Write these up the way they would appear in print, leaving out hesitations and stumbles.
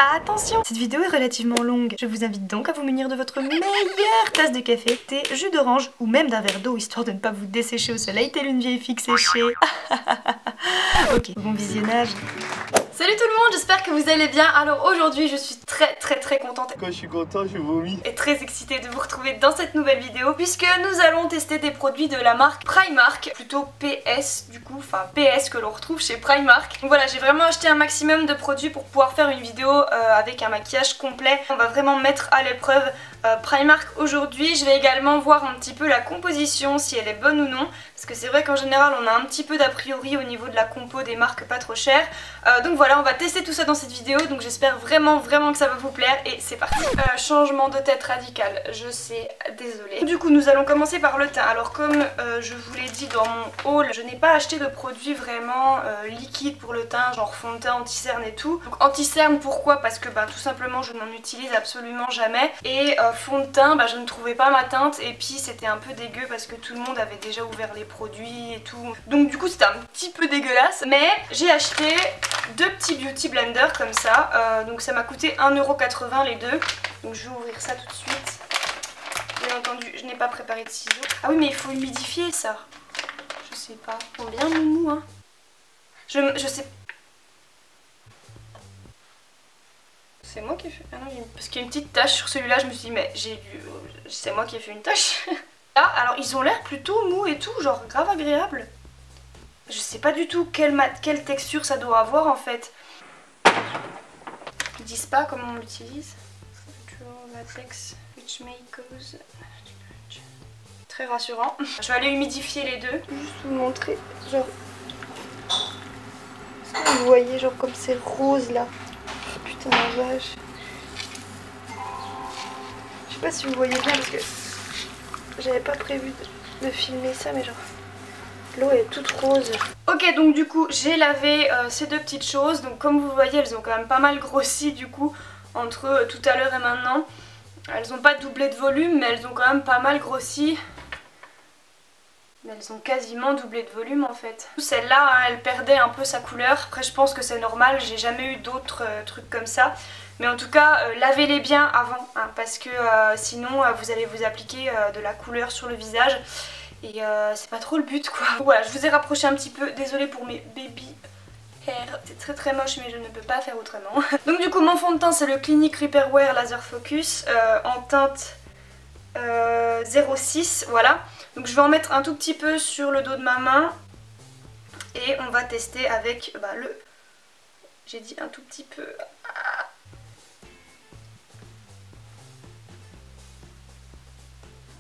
Attention, cette vidéo est relativement longue. Je vous invite donc à vous munir de votre meilleure tasse de café, thé, jus d'orange ou même d'un verre d'eau histoire de ne pas vous dessécher au soleil telle une vieille fille séchée. Ok, bon visionnage. Salut tout le monde, j'espère que vous allez bien. Alors aujourd'hui je suis très contente. Quand je suis content, je vomis. Et très excitée de vous retrouver dans cette nouvelle vidéo puisque nous allons tester des produits de la marque Primark, plutôt PS du coup, enfin PS que l'on retrouve chez Primark. Donc voilà, j'ai vraiment acheté un maximum de produits pour pouvoir faire une vidéo avec un maquillage complet. On va vraiment mettre à l'épreuve Primark aujourd'hui. Je vais également voir un petit peu la composition, si elle est bonne ou non, parce que c'est vrai qu'en général on a un petit peu d'a priori au niveau de la compo des marques pas trop chères. Donc voilà, on va tester tout ça dans cette vidéo, donc j'espère vraiment que ça va vous plaire et c'est parti. Changement de tête radical, je sais, désolée. Du coup nous allons commencer par le teint. Alors comme je vous l'ai dit dans mon haul, je n'ai pas acheté de produits vraiment liquides pour le teint, genre fond de teint, anti-cerne et tout. Donc anti-cerne pourquoi? Parce que tout simplement je n'en utilise absolument jamais. Et fond de teint, je ne trouvais pas ma teinte et puis c'était un peu dégueu parce que tout le monde avait déjà ouvert les produits et tout. Donc du coup c'était un petit peu dégueulasse. Mais j'ai acheté deux petits beauty blenders comme ça. Donc ça m'a coûté 1,80€ les deux. Donc je vais ouvrir ça tout de suite. Bien entendu je n'ai pas préparé de ciseaux. Ah oui mais il faut humidifier ça. Je sais pas. Combien moumou hein. Je sais. C'est moi qui ai fait... Ah non, parce qu'il y a une petite tache sur celui-là, je me suis dit mais j'ai dû... C'est moi qui ai fait une tache. Là, alors ils ont l'air plutôt mous et tout, genre grave agréable. Je sais pas du tout quelle texture ça doit avoir en fait. Ils disent pas comment on l'utilise. Latex, which may cause... Très rassurant. Je vais aller humidifier les deux. Juste vous montrer, genre... Est-ce que vous voyez, genre comme c'est rose là. Putain la vache. Je sais pas si vous voyez bien parce que j'avais pas prévu de filmer ça mais genre l'eau est toute rose. Ok donc du coup j'ai lavé ces deux petites choses. Donc comme vous voyez elles ont quand même pas mal grossi du coup entre tout à l'heure et maintenant. Elles ont pas doublé de volume mais elles ont quand même pas mal grossi. Mais elles ont quasiment doublé de volume en fait. Celle-là, hein, elle perdait un peu sa couleur. Après je pense que c'est normal, j'ai jamais eu d'autres trucs comme ça. Mais en tout cas, lavez-les bien avant, hein, parce que sinon vous allez vous appliquer de la couleur sur le visage. Et c'est pas trop le but quoi. Voilà, je vous ai rapproché un petit peu, désolée pour mes baby hair. C'est très moche mais je ne peux pas faire autrement. Donc du coup mon fond de teint c'est le Clinique Repair Wear Laser Focus en teinte 06, voilà. Donc je vais en mettre un tout petit peu sur le dos de ma main et on va tester avec le... J'ai dit un tout petit peu...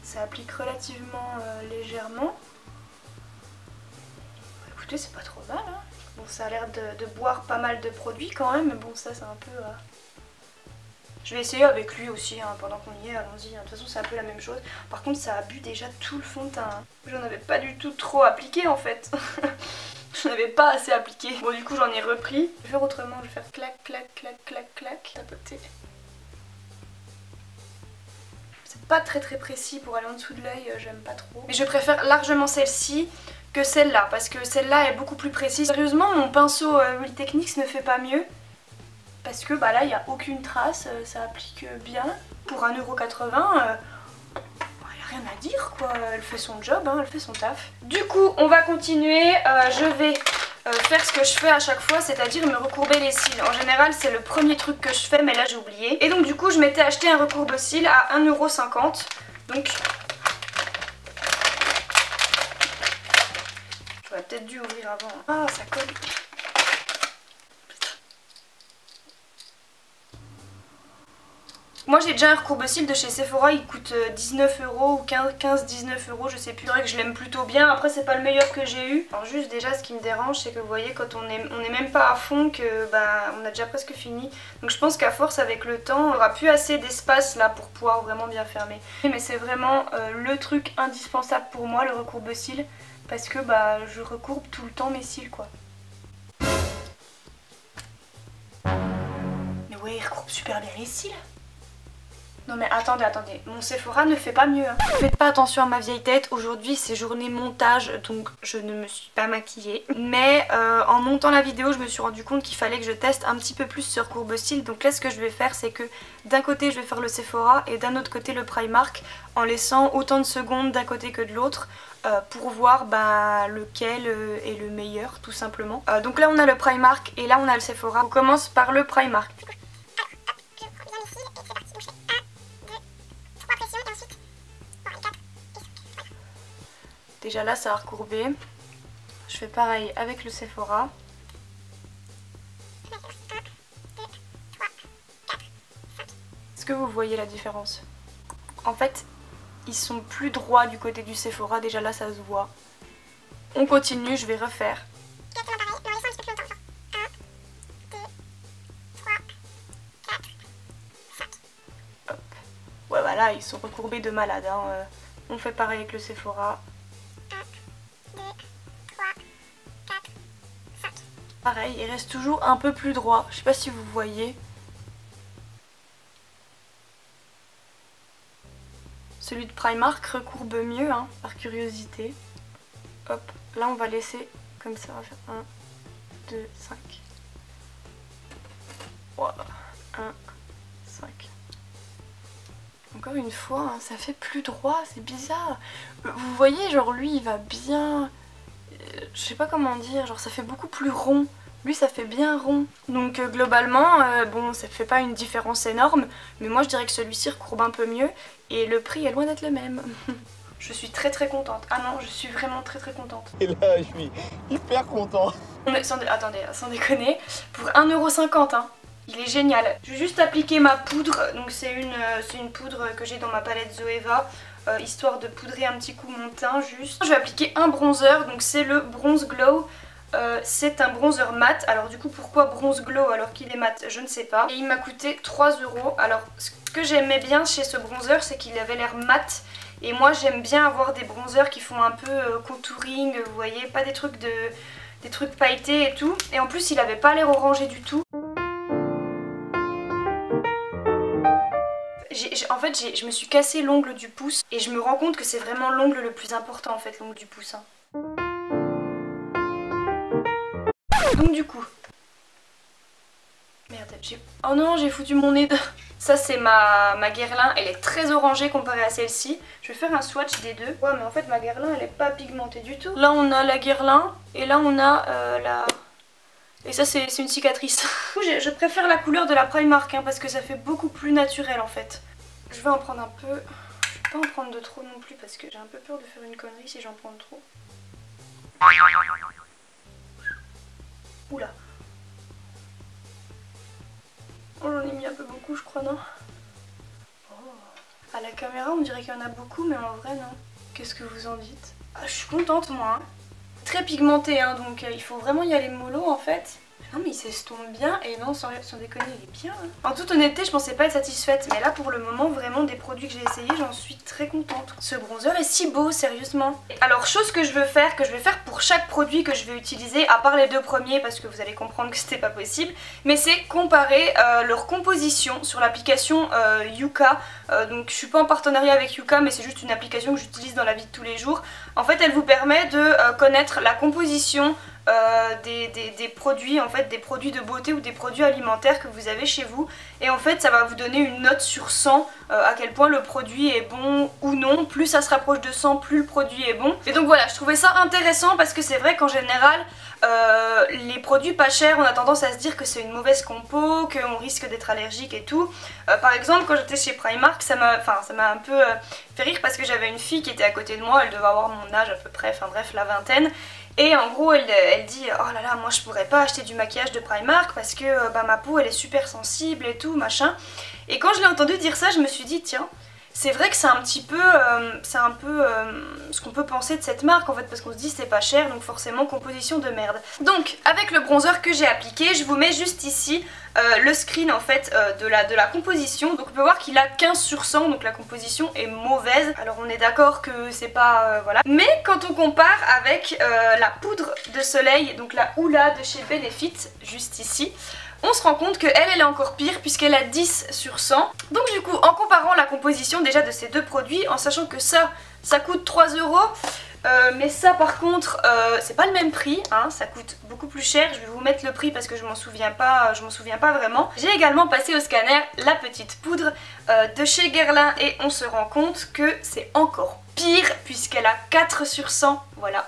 Ça applique relativement légèrement. Écoutez, c'est pas trop mal hein. Bon ça a l'air de boire pas mal de produits quand même, mais bon ça c'est un peu... Je vais essayer avec lui aussi hein, pendant qu'on y est, allons-y. De toute façon c'est un peu la même chose. Par contre ça a bu déjà tout le fond de teint. Hein. J'en avais pas du tout trop appliqué en fait. J'en avais pas assez appliqué. Bon du coup j'en ai repris. Je vais faire autrement, je vais faire clac clac clac clac clac. Tapoter. C'est pas très précis pour aller en dessous de l'œil, j'aime pas trop. Mais je préfère largement celle-ci que celle-là parce que celle-là est beaucoup plus précise. Sérieusement mon pinceau Real Techniques ne fait pas mieux. Parce que là il n'y a aucune trace, ça applique bien. Pour 1,80€, il n'y a rien à dire quoi, elle fait son job, hein, elle fait son taf. Du coup on va continuer, je vais faire ce que je fais à chaque fois, c'est-à-dire me recourber les cils. En général c'est le premier truc que je fais mais là j'ai oublié. Et donc du coup je m'étais acheté un recourbe-cils à 1,50€. Donc j'aurais peut-être dû ouvrir avant. Ah ça colle. Moi j'ai déjà un recourbe-cils de chez Sephora, il coûte 19€ ou 15-19€, je sais plus. C'est vrai que je l'aime plutôt bien, après c'est pas le meilleur que j'ai eu. Alors juste déjà ce qui me dérange c'est que vous voyez quand on est même pas à fond que on a déjà presque fini. Donc je pense qu'à force avec le temps on aura plus assez d'espace là pour pouvoir vraiment bien fermer. Mais c'est vraiment le truc indispensable pour moi le recourbe-cils parce que je recourbe tout le temps mes cils quoi. Mais ouais il recourbe super bien les cils. Non mais attendez, mon Sephora ne fait pas mieux. Hein. Faites pas attention à ma vieille tête, aujourd'hui c'est journée montage donc je ne me suis pas maquillée. Mais en montant la vidéo je me suis rendu compte qu'il fallait que je teste un petit peu plus sur Courbestyle. Donc là ce que je vais faire c'est que d'un côté je vais faire le Sephora et d'un autre côté le Primark en laissant autant de secondes d'un côté que de l'autre. Pour voir lequel est le meilleur tout simplement. Donc là on a le Primark et là on a le Sephora. On commence par le Primark. Déjà là ça a recourbé. Je fais pareil avec le Sephora. Est-ce que vous voyez la différence? En fait, ils sont plus droits du côté du Sephora, déjà là ça se voit. On continue, je vais refaire. Hop. Ouais voilà, ils sont recourbés de malade. Hein. On fait pareil avec le Sephora. Pareil, il reste toujours un peu plus droit. Je sais pas si vous voyez. Celui de Primark recourbe mieux, hein, par curiosité. Hop, là on va laisser comme ça. On va faire 1, 2, 5. Wow. 1, 5. Encore une fois, hein, ça fait plus droit, c'est bizarre. Vous voyez, genre lui il va bien... Je sais pas comment dire, genre ça fait beaucoup plus rond. Lui ça fait bien rond. Donc globalement, bon ça fait pas une différence énorme. Mais moi je dirais que celui-ci recourbe un peu mieux. Et le prix est loin d'être le même. Je suis très contente. Ah non, je suis vraiment très contente. Et là je suis hyper content. Attendez, sans déconner. Pour 1,50 €, hein. Il est génial. Je vais juste appliquer ma poudre. Donc c'est une poudre que j'ai dans ma palette Zoeva. Histoire de poudrer un petit coup mon teint juste. Je vais appliquer un bronzer, donc c'est le Bronze Glow. C'est un bronzer mat. Alors du coup pourquoi Bronze Glow alors qu'il est mat, je ne sais pas. Et il m'a coûté 3 €. Alors ce que j'aimais bien chez ce bronzer c'est qu'il avait l'air mat. Et moi j'aime bien avoir des bronzers qui font un peu contouring, vous voyez, pas des trucs pailletés et tout. Et en plus il avait pas l'air orangé du tout. En fait je me suis cassé l'ongle du pouce et je me rends compte que c'est vraiment l'ongle le plus important en fait, l'ongle du pouce. Hein. Donc du coup... Merde, oh non, j'ai foutu mon nez. Ça c'est ma Guerlain, elle est très orangée comparée à celle-ci. Je vais faire un swatch des deux. Ouais mais en fait ma Guerlain elle est pas pigmentée du tout. Là on a la Guerlain et là on a la... Et ça c'est une cicatrice. Je préfère la couleur de la Primark hein, parce que ça fait beaucoup plus naturel en fait. Je vais en prendre un peu. Je vais pas en prendre de trop non plus parce que j'ai un peu peur de faire une connerie si j'en prends trop. Oula. Oh j'en ai mis un peu beaucoup je crois, non? Oh. À la caméra on dirait qu'il y en a beaucoup mais en vrai non. Qu'est-ce que vous en dites? Ah, je suis contente moi. Hein. Très pigmenté hein, donc il faut vraiment y aller mollo en fait. Non mais il s'estompe bien et non sans déconner il est bien. Hein. En toute honnêteté je pensais pas être satisfaite mais là pour le moment vraiment des produits que j'ai essayés j'en suis très contente. Ce bronzer est si beau sérieusement. Alors chose que je veux faire pour chaque produit que je vais utiliser à part les deux premiers parce que vous allez comprendre que c'était pas possible, mais c'est comparer leur composition sur l'application Yuka. Donc je suis pas en partenariat avec Yuka mais c'est juste une application que j'utilise dans la vie de tous les jours. En fait elle vous permet de connaître la composition des produits en fait, des produits de beauté ou des produits alimentaires que vous avez chez vous et en fait ça va vous donner une note sur 100 à quel point le produit est bon ou non. Plus ça se rapproche de 100 plus le produit est bon et donc voilà je trouvais ça intéressant parce que c'est vrai qu'en général les produits pas chers on a tendance à se dire que c'est une mauvaise compo, qu'on risque d'être allergique et tout. Par exemple quand j'étais chez Primark ça m'a un peu fait rire parce que j'avais une fille qui était à côté de moi, elle devait avoir mon âge à peu près, enfin bref la vingtaine. Et en gros elle dit oh là là moi je pourrais pas acheter du maquillage de Primark parce que ma peau elle est super sensible et tout machin. Et quand je l'ai entendu dire ça je me suis dit tiens c'est vrai que c'est un petit peu, ce qu'on peut penser de cette marque en fait parce qu'on se dit c'est pas cher donc forcément composition de merde. Donc avec le bronzer que j'ai appliqué je vous mets juste ici le screen en fait de la composition. Donc on peut voir qu'il a 15 sur 100 donc la composition est mauvaise. Alors on est d'accord que c'est pas voilà. Mais quand on compare avec la poudre de soleil donc la Hoola de chez Benefit juste ici. on se rend compte qu'elle elle est encore pire puisqu'elle a 10 sur 100. Donc du coup en comparant la composition déjà de ces deux produits, en sachant que ça coûte 3 €, mais ça par contre c'est pas le même prix, hein, ça coûte beaucoup plus cher. Je vais vous mettre le prix parce que je m'en souviens pas vraiment. J'ai également passé au scanner la petite poudre de chez Guerlain et on se rend compte que c'est encore pire puisqu'elle a 4 sur 100, voilà.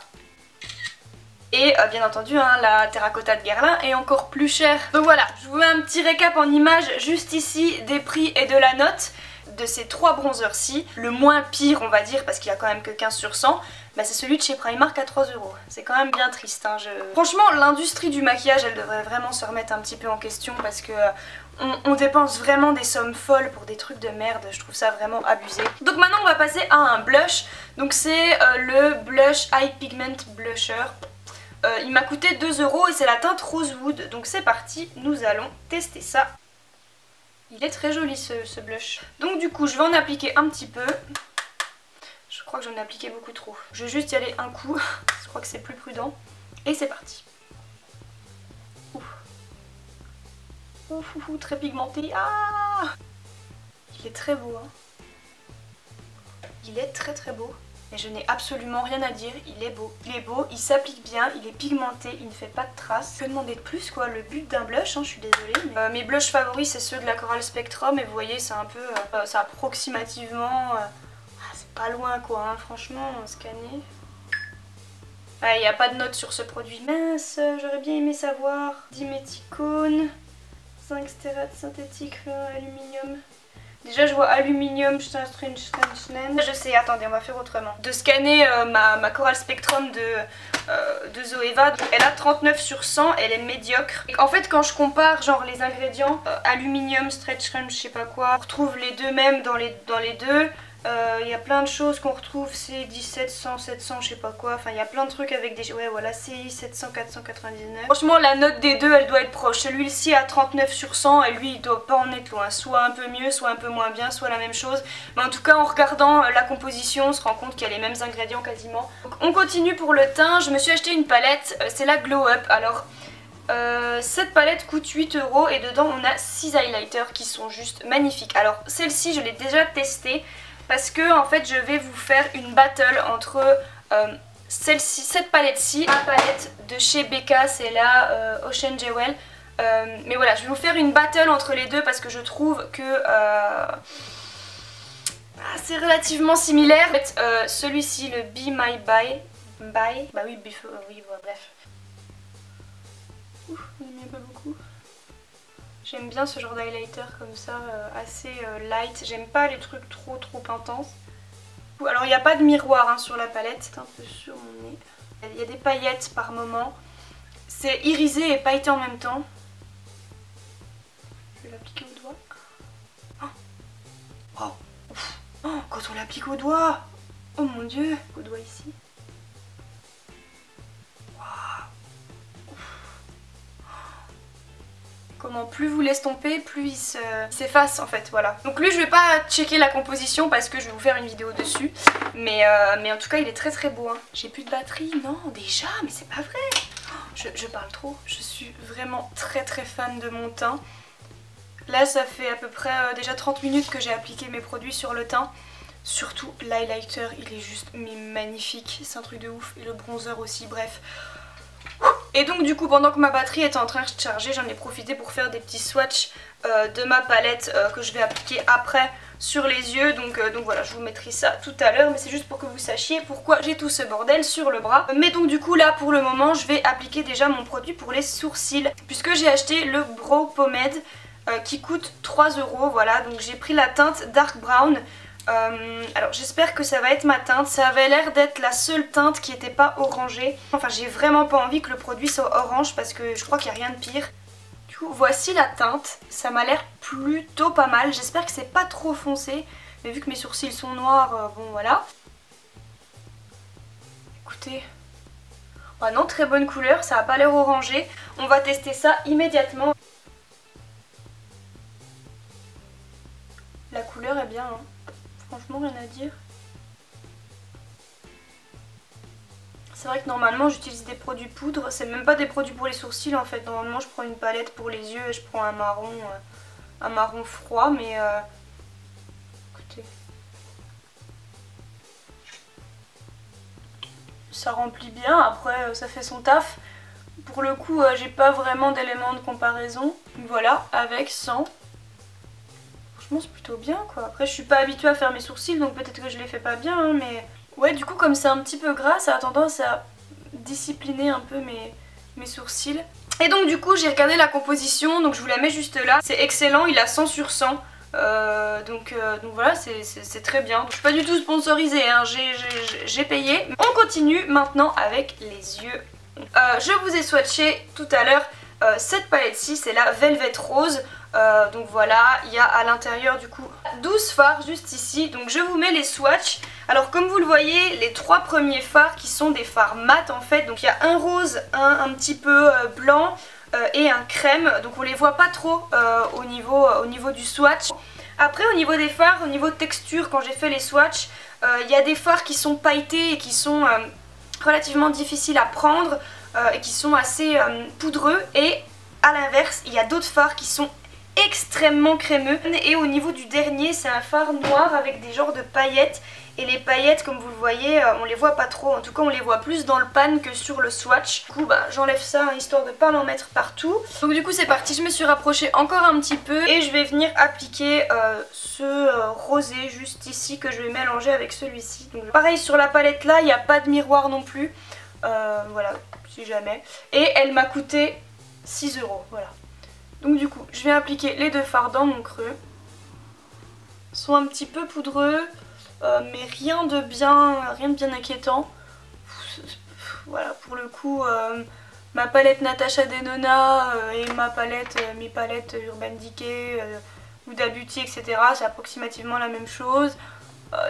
Et bien entendu hein, la terracotta de Guerlain est encore plus chère. Donc voilà, je vous mets un petit récap en images juste ici des prix et de la note de ces trois bronzers-ci. Le moins pire on va dire parce qu'il y a quand même que 15 sur 100, bah, c'est celui de chez Primark à 3 €. C'est quand même bien triste. Hein, Franchement l'industrie du maquillage elle devrait vraiment se remettre un petit peu en question parce que on dépense vraiment des sommes folles pour des trucs de merde, je trouve ça vraiment abusé. Donc maintenant on va passer à un blush. Donc c'est le Blush Eye Pigment Blusher. Il m'a coûté 2 € et c'est la teinte Rosewood. Donc c'est parti, nous allons tester ça. Il est très joli ce blush. Donc du coup je vais en appliquer un petit peu. Je crois que j'en ai appliqué beaucoup trop. Je vais juste y aller un coup, je crois que c'est plus prudent. Et c'est parti. Ouf. Ouf, ouf, ouf, très pigmenté. Ah, il est très beau. Hein. Il est très très beau. Et je n'ai absolument rien à dire, il est beau. Il est beau, il s'applique bien, il est pigmenté, il ne fait pas de traces. Que demander de plus quoi, le but d'un blush, hein, je suis désolée. Mais... mes blushs favoris c'est ceux de la Coral Spectrum et vous voyez c'est un peu, c'est approximativement, c'est pas loin quoi, hein, franchement, scanner. Il n'y a pas de note sur ce produit, mince, j'aurais bien aimé savoir. Diméthicone, zinc stérate synthétique, aluminium. Déjà je vois aluminium, je sais, attendez on va faire autrement. De scanner ma Coral Spectrum de Zoeva, elle a 39 sur 100, elle est médiocre. Et en fait quand je compare genre les ingrédients, aluminium, stretch crème, je sais pas quoi, on retrouve les deux mêmes dans les deux. Il y a plein de choses qu'on retrouve, c'est 1700, 700, je sais pas quoi, enfin il y a plein de trucs avec des... Ouais voilà, CI 700, 499. Franchement la note des deux elle doit être proche, celui-ci a 39 sur 100 et lui il doit pas en être loin, soit un peu mieux, soit un peu moins bien, soit la même chose. Mais en tout cas en regardant la composition on se rend compte qu'il y a les mêmes ingrédients quasiment. Donc on continue pour le teint, je me suis acheté une palette, c'est la Glow Up. Alors cette palette coûte 8 € et dedans on a 6 highlighters qui sont juste magnifiques. Alors celle-ci je l'ai déjà testée. Parce que en fait je vais vous faire une battle entre cette palette-ci, la palette de chez Becca, c'est la Ocean Jewel. Mais voilà, je vais vous faire une battle entre les deux parce que je trouve que c'est relativement similaire. En fait, celui-ci, le Be My Buy, bah oui, oui, bref. Ouf, j'en ai mis un peu beaucoup. J'aime bien ce genre d'highlighter comme ça, assez light. J'aime pas les trucs trop intenses. Alors il n'y a pas de miroir hein, sur la palette, c'est un peu sur mon nez. Il y a des paillettes par moment. C'est irisé et pailleté en même temps. Je vais l'appliquer au doigt. Oh. Oh. Oh, quand on l'applique au doigt. Oh mon dieu. Au doigt ici. Comment plus vous l'estompez, plus il s'efface en fait, voilà. Donc lui je vais pas checker la composition parce que je vais vous faire une vidéo dessus. Mais en tout cas il est très très beau. Hein. J'ai plus de batterie, non déjà, mais c'est pas vrai. Je parle trop, je suis vraiment très très fan de mon teint. Là ça fait à peu près déjà 30 minutes que j'ai appliqué mes produits sur le teint. Surtout l'highlighter, il est juste mais magnifique, c'est un truc de ouf. Et le bronzer aussi, bref. Et donc du coup pendant que ma batterie était en train de charger, j'en ai profité pour faire des petits swatchs de ma palette que je vais appliquer après sur les yeux. Donc voilà, je vous mettrai ça tout à l'heure, mais c'est juste pour que vous sachiez pourquoi j'ai tout ce bordel sur le bras. Mais donc du coup là pour le moment je vais appliquer déjà mon produit pour les sourcils, puisque j'ai acheté le Brow Pomade qui coûte 3 €. Voilà, donc j'ai pris la teinte Dark Brown. Alors j'espère que ça va être ma teinte. Ça avait l'air d'être la seule teinte qui n'était pas orangée. Enfin j'ai vraiment pas envie que le produit soit orange parce que je crois qu'il n'y a rien de pire. Du coup voici la teinte. Ça m'a l'air plutôt pas mal. J'espère que c'est pas trop foncé. Mais vu que mes sourcils sont noirs, bon voilà. Écoutez. Oh non, très bonne couleur, ça n'a pas l'air orangé. On va tester ça immédiatement. La couleur est bien hein. Franchement rien à dire. C'est vrai que normalement j'utilise des produits poudre, c'est même pas des produits pour les sourcils en fait. Normalement je prends une palette pour les yeux et je prends un marron froid, mais écoutez, ça remplit bien, après ça fait son taf. Pour le coup j'ai pas vraiment d'éléments de comparaison. Voilà, avec, sans. Franchement c'est plutôt bien quoi. Après je suis pas habituée à faire mes sourcils donc peut-être que je les fais pas bien hein, mais... Ouais, du coup comme c'est un petit peu gras, ça a tendance à discipliner un peu mes sourcils. Et donc du coup j'ai regardé la composition, donc je vous la mets juste là. C'est excellent, il a 100 sur 100. Donc voilà, c'est très bien. Je suis pas du tout sponsorisée, hein, j'ai payé. On continue maintenant avec les yeux. Je vous ai swatché tout à l'heure cette palette-ci, c'est la Velvet Rose. Donc voilà, il y a à l'intérieur du coup 12 fards juste ici. Donc je vous mets les swatchs. Alors comme vous le voyez, les 3 premiers fards qui sont des fards mat en fait. Donc il y a un rose, un petit peu blanc et un crème. Donc on les voit pas trop au niveau du swatch. Après au niveau des fards, au niveau de texture, quand j'ai fait les swatchs, il y a des fards qui sont pailletés et qui sont relativement difficiles à prendre et qui sont assez poudreux. Et à l'inverse, il y a d'autres fards qui sont extrêmement crémeux. Et au niveau du dernier, c'est un fard noir avec des genres de paillettes. Et les paillettes, comme vous le voyez, on les voit pas trop. En tout cas, on les voit plus dans le pan que sur le swatch. Du coup, bah, j'enlève ça hein, histoire de pas l'en mettre partout. Donc du coup, c'est parti. Je me suis rapprochée encore un petit peu et je vais venir appliquer ce rosé juste ici que je vais mélanger avec celui-ci. Donc pareil sur la palette là, il n'y a pas de miroir non plus. Voilà, si jamais. Et elle m'a coûté 6 €. Voilà. Donc du coup, je vais appliquer les 2 fards dans mon creux. Ils sont un petit peu poudreux. Mais rien de bien inquiétant. Voilà, pour le coup, ma palette Natasha Denona et mes palettes Urban Decay, Huda Beauty, etc. c'est approximativement la même chose.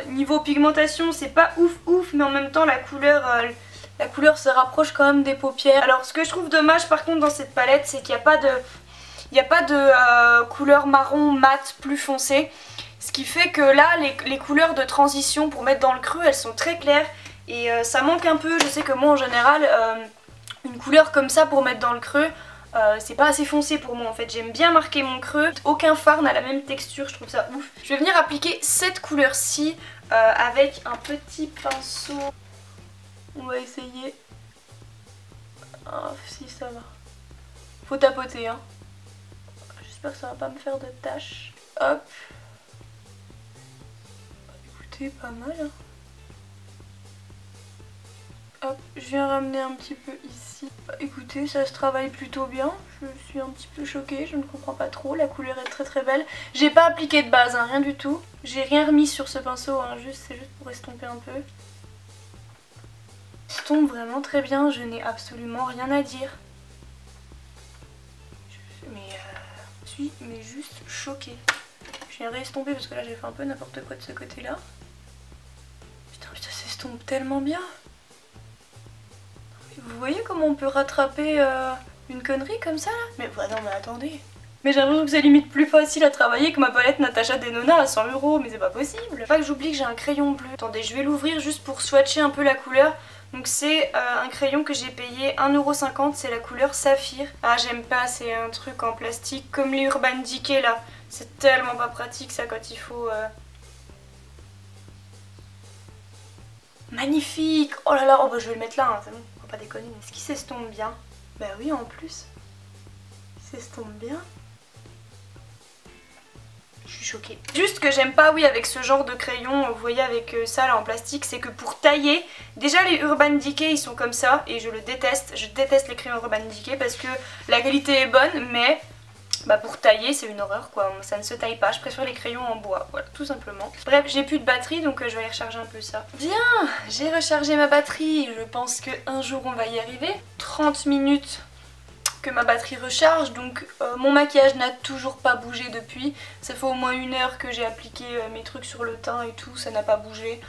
Niveau pigmentation, c'est pas ouf, mais en même temps la couleur se rapproche quand même des paupières. Alors ce que je trouve dommage par contre dans cette palette, c'est qu'il n'y a pas de couleur marron mat plus foncée. Ce qui fait que là, les couleurs de transition pour mettre dans le creux, elles sont très claires. Et ça manque un peu, je sais que moi en général, une couleur comme ça pour mettre dans le creux, c'est pas assez foncé pour moi en fait. J'aime bien marquer mon creux. Aucun fard n'a la même texture, je trouve ça ouf. Je vais venir appliquer cette couleur-ci avec un petit pinceau. On va essayer. Ah, si ça va. Faut tapoter hein. J'espère que ça va pas me faire de taches. Hop. Pas mal hein. Hop, je viens ramener un petit peu ici. Bah, écoutez, ça se travaille plutôt bien. Je suis un petit peu choquée, je ne comprends pas trop. La couleur est très très belle. J'ai pas appliqué de base, hein, rien du tout. J'ai rien remis sur ce pinceau, hein, c'est juste pour estomper un peu. Ça tombe vraiment très bien, je n'ai absolument rien à dire. Je suis juste choquée. Je viens réestomper parce que là j'ai fait un peu n'importe quoi de ce côté-là. Ça s'estompe tellement bien. Vous voyez comment on peut rattraper une connerie comme ça là? Mais non mais attendez. Mais j'ai l'impression que c'est limite plus facile à travailler que ma palette Natasha Denona à 100 €, mais c'est pas possible. Pas que j'oublie que j'ai un crayon bleu. Attendez, je vais l'ouvrir juste pour swatcher un peu la couleur. Donc c'est un crayon que j'ai payé 1,50 €, c'est la couleur Saphir. Ah j'aime pas, c'est un truc en plastique comme les Urban Decay là. C'est tellement pas pratique ça quand il faut... Magnifique! Oh là là, oh bah je vais le mettre là, hein, c'est bon, faut pas déconner. Est-ce qu'il s'estompe bien? Bah oui, en plus. Il s'estompe bien. Je suis choquée. Juste que j'aime pas, oui, avec ce genre de crayon, vous voyez, avec ça là en plastique, c'est que pour tailler, déjà les Urban Decay ils sont comme ça, et je le déteste. Je déteste les crayons Urban Decay parce que la qualité est bonne, mais... bah pour tailler c'est une horreur quoi, ça ne se taille pas, je préfère les crayons en bois, voilà tout simplement. Bref, j'ai plus de batterie donc je vais aller recharger un peu ça. Bien, j'ai rechargé ma batterie, je pense qu'un jour on va y arriver. 30 minutes que ma batterie recharge, donc mon maquillage n'a toujours pas bougé depuis. Ça fait au moins 1 heure que j'ai appliqué mes trucs sur le teint et tout, ça n'a pas bougé.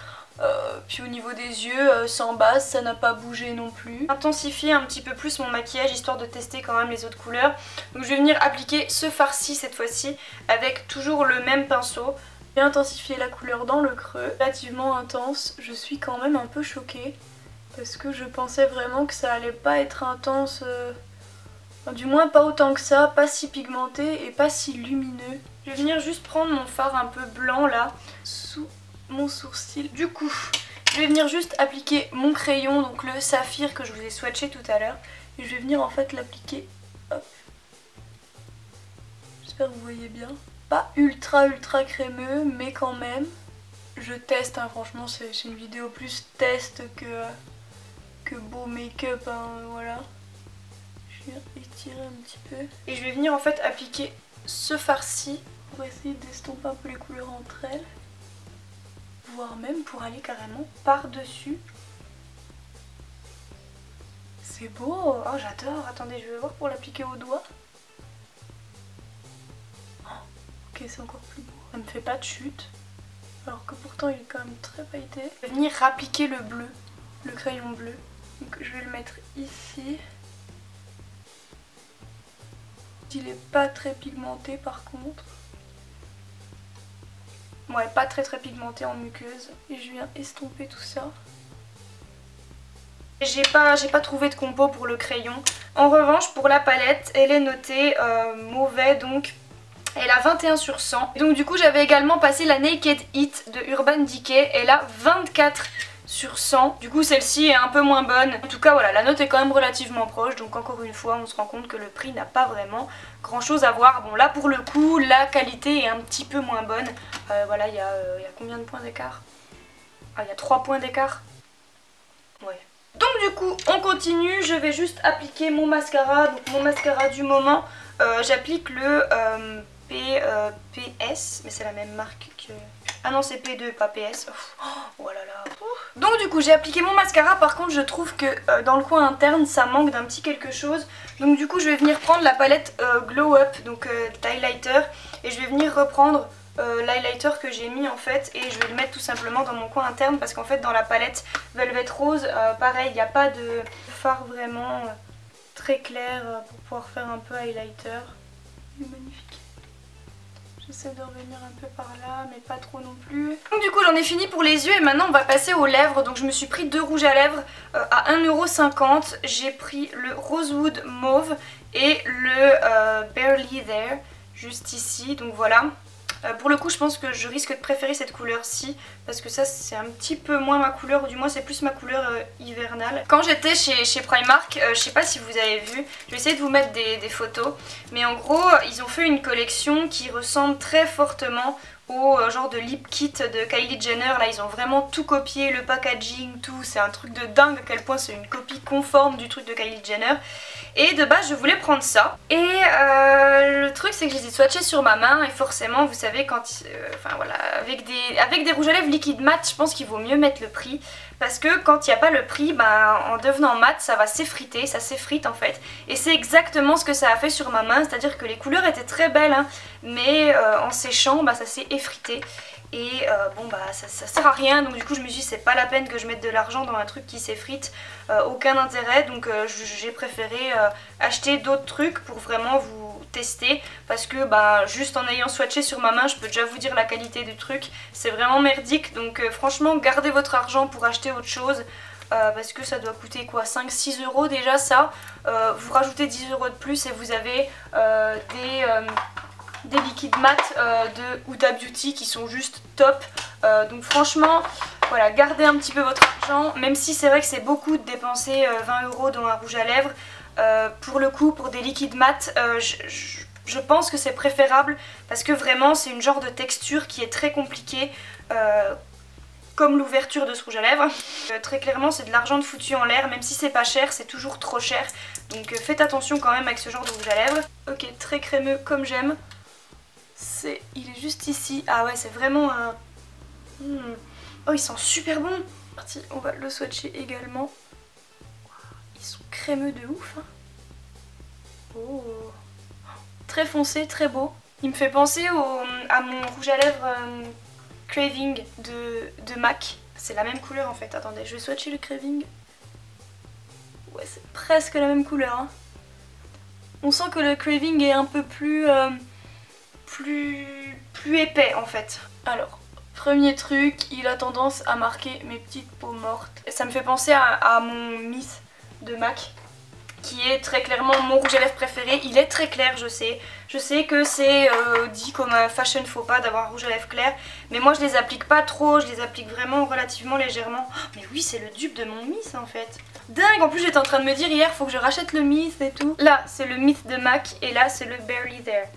Puis au niveau des yeux, sans base, ça n'a pas bougé non plus. Intensifier un petit peu plus mon maquillage histoire de tester quand même les autres couleurs. Donc je vais venir appliquer ce fard-ci cette fois-ci avec toujours le même pinceau. J'ai intensifié la couleur dans le creux, relativement intense. Je suis quand même un peu choquée. parce que je pensais vraiment que ça allait pas être intense, enfin, du moins pas autant que ça, pas si pigmenté et pas si lumineux. Je vais venir juste prendre mon fard un peu blanc là, sous mon sourcil. Du coup, je vais venir juste appliquer mon crayon, donc le saphir que je vous ai swatché tout à l'heure. Et je vais venir en fait l'appliquer, hop. J'espère que vous voyez bien. Pas ultra crémeux, mais quand même. Je teste, hein, franchement c'est une vidéo plus test que beau make-up, hein, voilà. Je viens étirer un petit peu. Et je vais venir en fait appliquer ce fard-ci pour essayer d'estomper un peu les couleurs entre elles. Voire même pour aller carrément par-dessus. C'est beau, oh j'adore, attendez je vais voir pour l'appliquer au doigt. Oh, ok c'est encore plus beau, ça me fait pas de chute. Alors que pourtant il est quand même très pailleté. Je vais venir appliquer le bleu, le crayon bleu. Donc je vais le mettre ici. Il est pas très pigmenté par contre. Ouais, pas très pigmenté en muqueuse. Et je viens estomper tout ça. J'ai pas trouvé de compo pour le crayon. En revanche pour la palette, elle est notée mauvais, donc elle a 21 sur 100. Et donc du coup j'avais également passé la Naked Heat de Urban Decay, elle a 24 sur 100. Du coup celle-ci est un peu moins bonne. En tout cas voilà, la note est quand même relativement proche, donc encore une fois on se rend compte que le prix n'a pas vraiment grand chose à voir. Bon là pour le coup la qualité est un petit peu moins bonne. Voilà, il y a combien de points d'écart? Ah, il y a 3 points d'écart. Ouais. Donc du coup on continue, je vais juste appliquer mon mascara, donc mon mascara du moment, j'applique le PS, mais c'est la même marque que... Ah non c'est P2 pas PS, oh là là. Donc du coup j'ai appliqué mon mascara, par contre je trouve que dans le coin interne ça manque d'un petit quelque chose. Donc du coup je vais venir prendre la palette Glow Up, donc d'highlighter, et je vais venir reprendre l'highlighter que j'ai mis en fait, et je vais le mettre tout simplement dans mon coin interne parce qu'en fait dans la palette Velvet Rose pareil il n'y a pas de fard vraiment très clair pour pouvoir faire un peu highlighter. Il est magnifique. J'essaie de revenir un peu par là mais pas trop non plus. Donc du coup j'en ai fini pour les yeux et maintenant on va passer aux lèvres. Donc je me suis pris 2 rouges à lèvres à 1,50 €. J'ai pris le Rosewood Mauve et le Barely There juste ici, donc voilà. Pour le coup je pense que je risque de préférer cette couleur-ci parce que ça c'est un petit peu moins ma couleur, ou du moins c'est plus ma couleur hivernale. Quand j'étais chez Primark, je sais pas si vous avez vu, je vais essayer de vous mettre des photos, mais en gros ils ont fait une collection qui ressemble très fortement au genre de lip kit de Kylie Jenner. Là ils ont vraiment tout copié, le packaging, tout, c'est un truc de dingue à quel point c'est une copie conforme du truc de Kylie Jenner. Et de base je voulais prendre ça. Et le truc c'est que je les ai swatchés sur ma main, et forcément vous savez quand... enfin voilà, avec des rouges à lèvres liquide mat, je pense qu'il vaut mieux mettre le prix. Parce que quand il n'y a pas le prix, bah, en devenant mat ça va s'effriter, ça s'effrite en fait. Et c'est exactement ce que ça a fait sur ma main, c'est-à-dire que les couleurs étaient très belles hein, mais en séchant bah, ça s'est effrité. Et bon bah ça sert à rien, donc du coup je me suis dit c'est pas la peine que je mette de l'argent dans un truc qui s'effrite, aucun intérêt, donc j'ai préféré acheter d'autres trucs pour vraiment vous tester, parce que bah juste en ayant swatché sur ma main je peux déjà vous dire la qualité du truc, c'est vraiment merdique, donc franchement gardez votre argent pour acheter autre chose. Parce que ça doit coûter quoi, 5-6 € déjà ça, vous rajoutez 10 € de plus et vous avez des liquides mat de Huda Beauty qui sont juste top. Donc franchement voilà, gardez un petit peu votre argent, même si c'est vrai que c'est beaucoup de dépenser 20 € dans un rouge à lèvres. Pour le coup pour des liquides mat je pense que c'est préférable, parce que vraiment c'est une genre de texture qui est très compliquée, comme l'ouverture de ce rouge à lèvres. Très clairement c'est de l'argent de foutu en l'air, même si c'est pas cher, c'est toujours trop cher. Donc faites attention quand même avec ce genre de rouge à lèvres. Ok, très crémeux comme j'aime. Il est juste ici. Ah ouais, c'est vraiment un... Oh, il sent super bon. Parti, on va le swatcher également. Ils sont crémeux de ouf. Hein. Oh. Très foncé, très beau. Il me fait penser à mon rouge à lèvres Craving de MAC. C'est la même couleur en fait. Attendez, je vais swatcher le Craving. Ouais, c'est presque la même couleur. Hein. On sent que le Craving est un peu plus épais en fait. Alors, Premier truc, il a tendance à marquer mes petites peaux mortes. Et ça me fait penser à mon Miss de MAC, qui est très clairement mon rouge à lèvres préféré. Il est très clair, je sais. Je sais que c'est dit comme un fashion faux pas d'avoir un rouge à lèvres clair. Mais moi je les applique pas trop, je les applique vraiment relativement légèrement. Oh, mais oui, c'est le dupe de mon Miss en fait. Dingue, en plus j'étais en train de me dire hier, faut que je rachète le Miss et tout. Là, c'est le Miss de MAC et là, c'est le Barely There.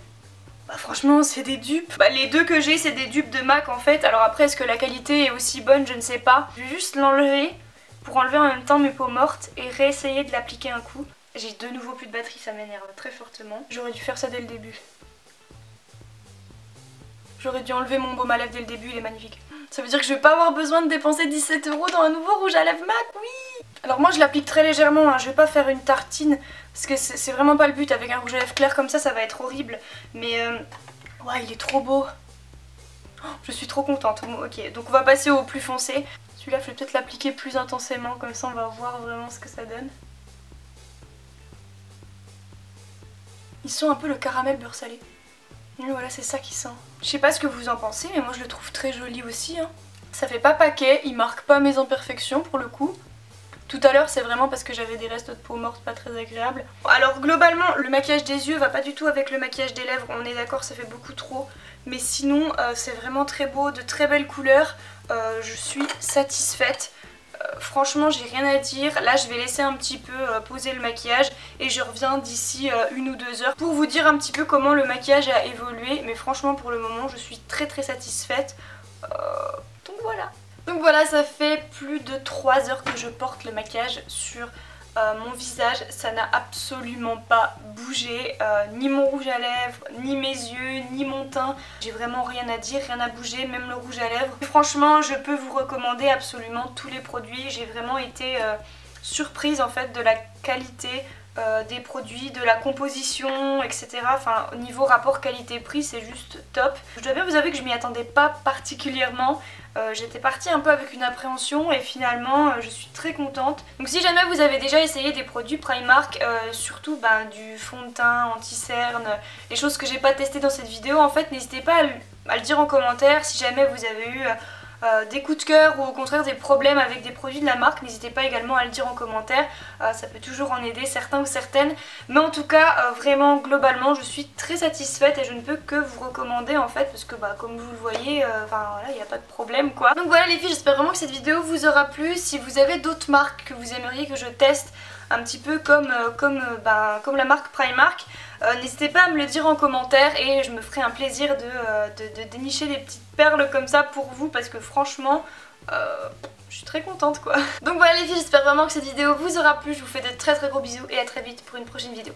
Bah franchement c'est des dupes. Bah les deux que j'ai c'est des dupes de MAC en fait. Alors après est-ce que la qualité est aussi bonne, je ne sais pas. Je vais juste l'enlever pour enlever en même temps mes peaux mortes et réessayer de l'appliquer un coup. J'ai de nouveau plus de batterie, ça m'énerve très fortement. J'aurais dû faire ça dès le début. J'aurais dû enlever mon baume à lèvres dès le début, il est magnifique. Ça veut dire que je vais pas avoir besoin de dépenser 17 € dans un nouveau rouge à lèvres MAC, oui. Alors moi je l'applique très légèrement, hein. Je vais pas faire une tartine parce que c'est vraiment pas le but. Avec un rouge à lèvres clair comme ça va être horrible. Mais ouais, il est trop beau. Oh, je suis trop contente. Ok, donc on va passer au plus foncé. Celui-là je vais peut-être l'appliquer plus intensément, comme ça on va voir vraiment ce que ça donne. Il sent un peu le caramel beurre salé. Et voilà, c'est ça qui sent. Je sais pas ce que vous en pensez, mais moi je le trouve très joli aussi, hein. Ça fait pas paquet, il marque pas mes imperfections pour le coup. Tout à l'heure c'est vraiment parce que j'avais des restes de peau morte pas très agréables. Alors globalement le maquillage des yeux va pas du tout avec le maquillage des lèvres, on est d'accord, ça fait beaucoup trop. Mais sinon c'est vraiment très beau, de très belles couleurs, je suis satisfaite. Franchement j'ai rien à dire. Là je vais laisser un petit peu poser le maquillage et je reviens d'ici 1 ou 2 heures pour vous dire un petit peu comment le maquillage a évolué. Mais franchement pour le moment je suis très satisfaite. Donc voilà. Donc voilà, ça fait plus de 3 heures que je porte le maquillage sur mon visage. Ça n'a absolument pas bougé, ni mon rouge à lèvres, ni mes yeux, ni mon teint. J'ai vraiment rien à dire, rien à bouger, même le rouge à lèvres. Franchement, je peux vous recommander absolument tous les produits. J'ai vraiment été surprise en fait de la qualité des produits, de la composition, etc. Enfin, au niveau rapport qualité-prix, c'est juste top. Je dois bien vous avouer que je m'y attendais pas particulièrement. J'étais partie un peu avec une appréhension et finalement je suis très contente. Donc si jamais vous avez déjà essayé des produits Primark, surtout du fond de teint, anti-cerne, les choses que j'ai pas testées dans cette vidéo, en fait n'hésitez pas à le dire en commentaire. Si jamais vous avez eu des coups de cœur ou au contraire des problèmes avec des produits de la marque, n'hésitez pas également à le dire en commentaire, ça peut toujours en aider certains ou certaines. Mais en tout cas vraiment globalement je suis très satisfaite et je ne peux que vous recommander en fait, parce que comme vous le voyez, voilà, il n'y a pas de problème quoi. Donc voilà les filles, j'espère vraiment que cette vidéo vous aura plu. Si vous avez d'autres marques que vous aimeriez que je teste un petit peu comme la marque Primark, n'hésitez pas à me le dire en commentaire et je me ferai un plaisir de dénicher des petites perles comme ça pour vous, parce que franchement je suis très contente quoi. Donc voilà les filles, j'espère vraiment que cette vidéo vous aura plu. Je vous fais de très gros bisous et à très vite pour une prochaine vidéo.